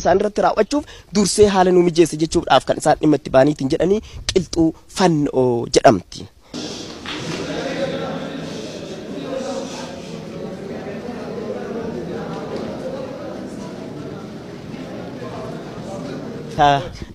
isaan irratti raawwachuuf dursee haala nu mijeesse jechuudhaaf kan isaan dhimma itti baaniitiin jedhanii qilxuu fannoo jedhamti.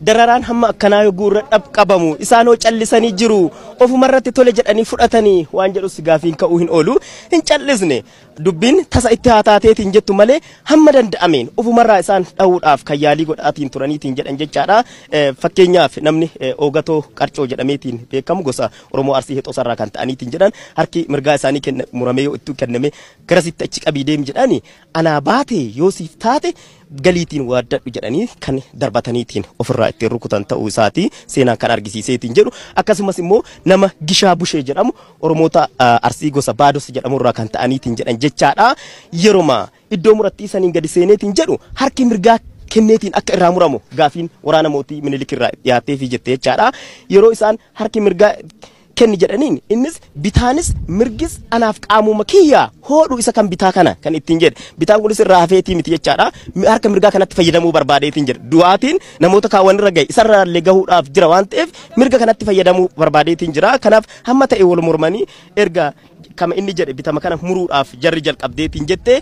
Dararaan hamma akkanaa yoo gurra qabamu isaanoo callisanii jiru ofumarratti tole jedhanii fudhatanii waan jedhus gaafiin ka'uu hin oolu hin callisne dubbiin tasa itti haataateetiin jettu malee hamma danda'ameen ofumarraa isaan dha'uudhaaf kan yaalii godhaatiin turaniitiin jedhan jechaadha. Fakkeenyaaf namni Oogatoo Qarcoo jedhameetiin beekamu gosa Oromoo Arsii Hexoosarraa kan ta'aniitiin jedhan harki mirgaa isaanii muramee yoo itti kenname garasitti achi qabii deemi jedhani anaa baate yoo siif taate galiitiin waaddadhu jedhanii kan darbataniitiin ofirraa ittiin rukutan ta'uu isaati seenaan kan argisiiseetiin jedhu akkasumas immoo nama Gishaa Bushee jedhamu Oromoota Arsii gosa Baados jedhamurraa kan ta'aniitiin jedhan jechaadha. Yeroma iddoo murattii saniin gadi seeneetiin jedhu harki mirgaa kenneetiin akka irraa muramu gaafiin waraana mootii Minilik irraa dhiyaatee fi jettee jechaadha. Yeroo isaan harki mirgaa kenni jedhaniin innis bitaanis mirgis anaaf qaamuma kiyya hoodhu isa kan bitaa kana kan ittiin jedhe bitaan kunis irraa hafeetii miti jechaadha. Harka mirgaa kanatti fayyadamuu barbaadeetiin jedhe du'aatiin namoota kaawwan irra gahe isarraa illee gahuudhaaf jira waan ta'eef mirga kanatti fayyadamuu barbaadeetiin jira. Kanaaf hamma ta'e wal mormanii erga kama inni jedhe bitama kana muruudhaaf jarri jalqabdeetiin jette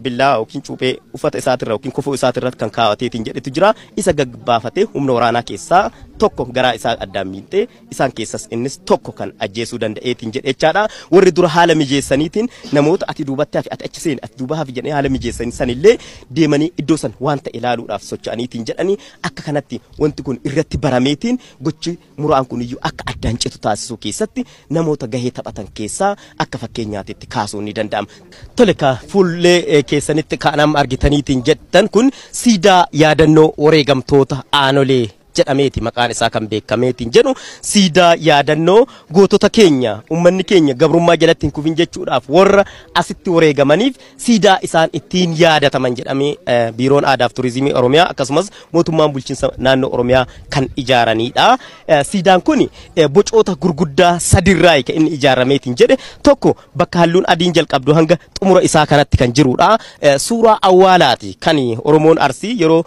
billaa yookiin cuuphee uffata isaatirra yookiin kofoo isaatirratti kan kaawwateetiin jedhetu jira. Isa gaggabaafatee humna waraanaa keessaa tokko garaa isaa addaan miiltee isaan keessas innis tokko kan ajjeesuu danda'eetiin jedhechaadha. Warri dura haala mijeessaniitiin namoota ati duubatti hafi ati achi seeni ati duuba hafi jedhanii haala mijeessanii sanillee deemanii iddoo san wanta ilaaluudhaaf socho'aniitiin jedhanii akka kanatti wanti kun irratti barameetiin gochi muraan kun iyyuu akka addaan citu taasisuu keessatti namoota gahee taphatan keessaa akka fakkeenyaatitti kaasuun ni danda'ama. Tole ka fuullee keessanitti kaanam argitaniitiin jettan kun siidaa yaadannoo wareegamtoota aanolee jedhameeti maqaan isaa kan beekameetiin jedhu siidaa yaadannoo gootota keenya ummanni keenya gabrummaa jalatti hin kufin jechuudhaaf warra asitti wareegamaniif siidaa isaan ittiin yaadataman jedhamee biiroon aadaa fi turizimii Oromiyaa akkasumas mootummaan bulchiinsa naannoo Oromiyaa kan ijaaranidha. Siidaan kun bocoota gurguddaa sadirraa kan inni ijaarameetiin jedhe tokko bakka halluun adiin jalqabdu hanga xumura isaa kanatti kan jirudha. Suuraa awwaalaati kan Oromoon Arsii yeroo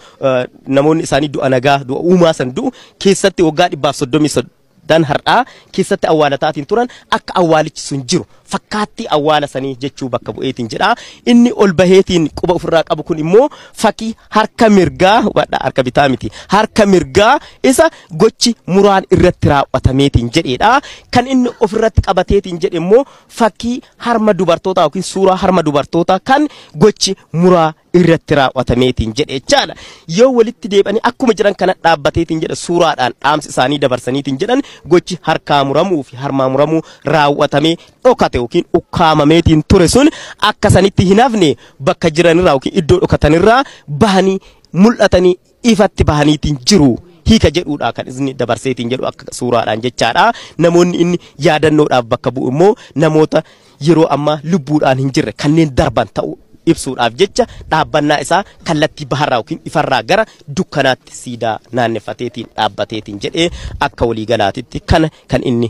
namoonni isaanii du'a nagaa du'a uumaa sandu keessatti waggaa 133 har'aa keessatti awwaalataatiin turan akka awwaalichi sun jiru fakkaatti awwaala sanii jechuu bakka bu'eetiin jedha. Inni ol baheetiin quba ofirraa qabu kun immoo fakkii harka mirgaa wadha harka bitaa miti harka mirgaa isa gochi muraan irratti raawwatameetiin jedheedha. Kan inni ofirratti qabateetiin jedhe immoo fakkii harma dubartoota yookiin suuraa harma dubartoota kan gochi muraa irratti raawwatameetiin jedhechaadha. Yoo walitti deebanii akkuma jiran kana dhaabbateetiin jedhe suuraadhaan dhaamsi isaanii dabarsaniitiin jedhan gochi harkaa muramuu fi harmaa muramuu raawwatamee dhokate yookiin ukkaamameetiin ture sun akka sanitti hin hafne bakka jiranirraa yookiin iddoo dhokatanirraa bahanii mul'atanii ifatti bahaniitiin jiru. Hiika jedhuudha kan isin dabarseetiin jedhu akka suuraadhaan jechaadha. Namoonni inni yaadannoodhaaf bakka bu'u immoo namoota yeroo ammaa lubbuudhaan hin jirre kanneen darban ta'u ibsuudhaaf jecha dhaabbannaa isaa kallattii baharraa yookiin ifarraa gara dukkanaatti siidaa naannefateetiin dhaabbateetiin jedhee akka waliigalaatitti kana kan inni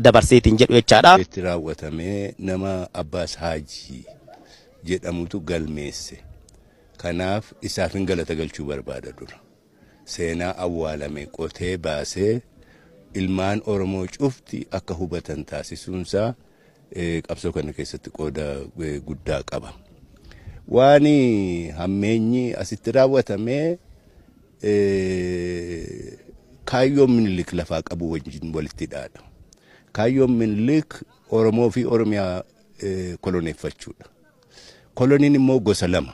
dabarseetiin jedhu jechaadha. Itti raawwatamee nama Abbaas Haajii jedhamutu galmeesse. Kanaaf isaaf hin galata galchuu barbaada dura. Seenaa awwaalame qotee baasee ilmaan Oromoo cufti akka hubatan taasisuunsaa qabsoo kana keessatti qooda guddaa qaba. Waani hammeenyi asitti raawwatamee kaayyoon Minilik lafaa qabu wajjin walitti dhaadha. Kaayyoon Minilik Oromoo fi Oromiyaa koloneeffachuudha. Koloniin immoo gosa lama.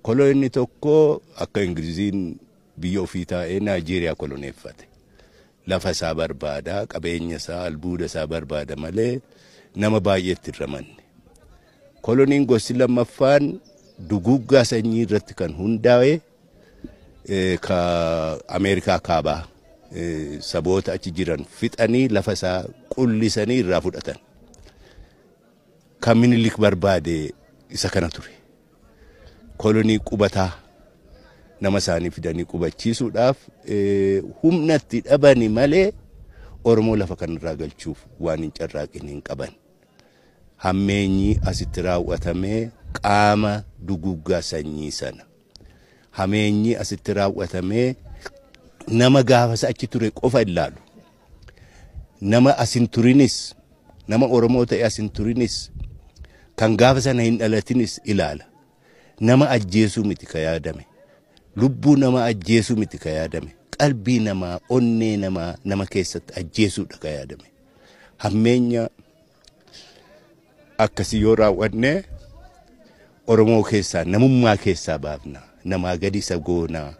Koloniin tokko akka Ingiliziin biyya ofii taa'ee Naajeeriyaa koloneeffate. Lafa isaa barbaada, qabeenya isaa, albuuda isaa barbaada malee nama baay'eetti ramanne. Koloniin gosi lammaffaan duguggaa sanyii irratti kan hundaa'e ka Ameerikaa kaabaa saboota achi jiran fixanii lafa isaa qullisanii irraa fudhatan. Kan Minilik barbaade isa kana ture. Kolonii qubataa nama isaanii fidanii qubachiisuudhaaf humnatti dhabani malee Oromoo lafa kanarraa galchuuf waan hin carraaqin hin qaban. Hammeenyi asitti raawwatamee qaama duguggaa sanyii sana. hameenyi asitti raawwatamee nama gaafasa achi ture qofa ilaalu. Nama asin turinis, nama Oromoo ta'e asin turinis, kan gaafa sana hin dhalatinis ilaala. Nama ajjeesuu miti ka yaadame. Lubbuu nama ajjeesuu miti ka yaadame. Qalbii namaa, onnee namaa nama keessatti ajjeesuudha ka yaadame. Hammeenya akkasii yoo raawwanne Oromoo keessaa, namummaa keessaa baafna. Namaa gadi isa goonaa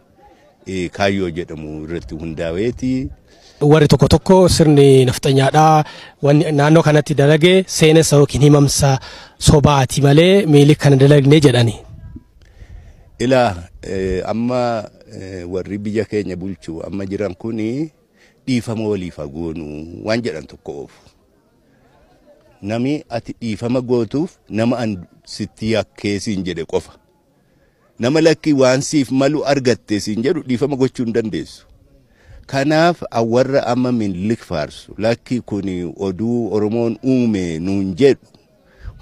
kaayyoo jedhamu irratti hundaa'eeti. Warri tokko tokko sirni nafxanyaadhaa wanni naannoo kanatti dalagee seenessa yookiin himamsa sobaati malee miili kana dalagne jedhani. Ilaa amma warri biyya keenya bulchuu amma jiran kuni dhiifama waliif goonu waan jedhan tokko oofu. Nami ati dhiifama gootuuf nama an sitti yakkeesiin jedhe qofa. Nama lakki waan siif malu argatte siin jedhu dhiifama gochuu hin dandeessu. Kanaaf warra amma Minilik faarsu lakki kuni oduu Oromoon uume nuun jedhu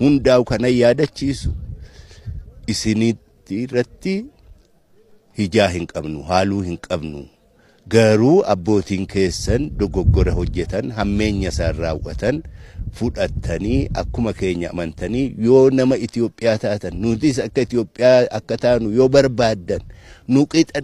hundaa'u kana yaadachiisu isinitti irratti hijaa hin qabnu, haaluu hin qabnu. Garuu abbootiin keessan dogoggora hojjetan, hammeenya isaan raawwatan fudhattanii akkuma keenya amantanii yoo nama Itoophiyaa taatan nutis akka Itoophiyaa akka taanu yoo barbaaddan nu qixa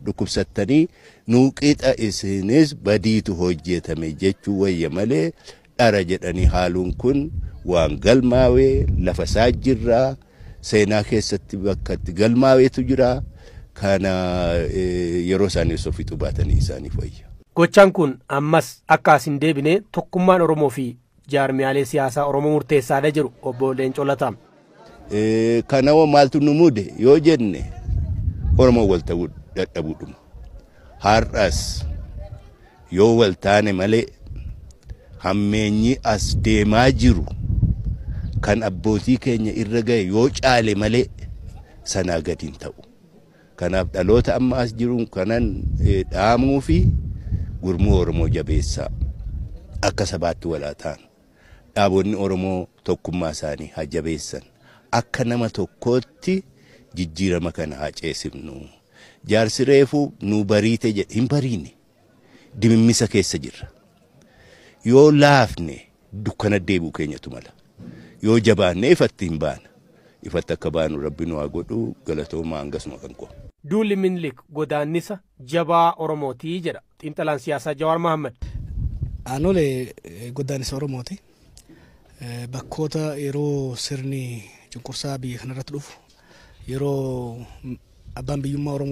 dhukkubsattanii nu qixa isinis badiitu hojjetame jechuu wayya malee dhara jedhanii haaluun kun waan galmaawee lafa isaa jirraa seenaa keessatti bakka itti galmaaweetu jira. Kana yeroo isaanii sofitu baatanii isaaniif wayya. Gochaan kun ammas akka asin deebine tokkummaan Oromoo fi jaarmiyaalee siyaasaa Oromoo murteessaadha jiru obbo Leencoo Lataa. Kana maaltu nu muude yoo jenne Oromoo wal ta'uu dadhabuudhuma. Har'as yoo wal taane malee hammeenyi as deemaa jiru kan abbootii keenya irra gahe yoo caale malee sanaa gadi hin ta'u. Kanaaf dhaloota amma as jiruun kanan dhaamuu fi gurmuu Oromoo jabeessaa akka sabaatti walaa ta'an. Dhaabonni Oromoo tokkummaa isaanii haa jabeessan. Akka nama tokkootti jijjiirama kana haa ceesifnu. Jaarsi reefuu nu bariite jedhe hin bariine. Dimimmisa keessa jirra. Yoo laafne dukkana deebuu keenyatu mala. Yoo jabaanne ifatti hin baana. Ifatti akka baanu Rabbi nu haa godhu galatoomaa hangasuma kan qabu. Duulli Minilik godaannisa jabaa Oromootii jedha xiinxalaan siyaasaa Jawaar Mohaammed. Aanolee godaannisa Oromooti. Bakkoota yeroo sirni cunqursaa biyya kanarratti dhufu yeroo abbaan biyyummaa Oromoo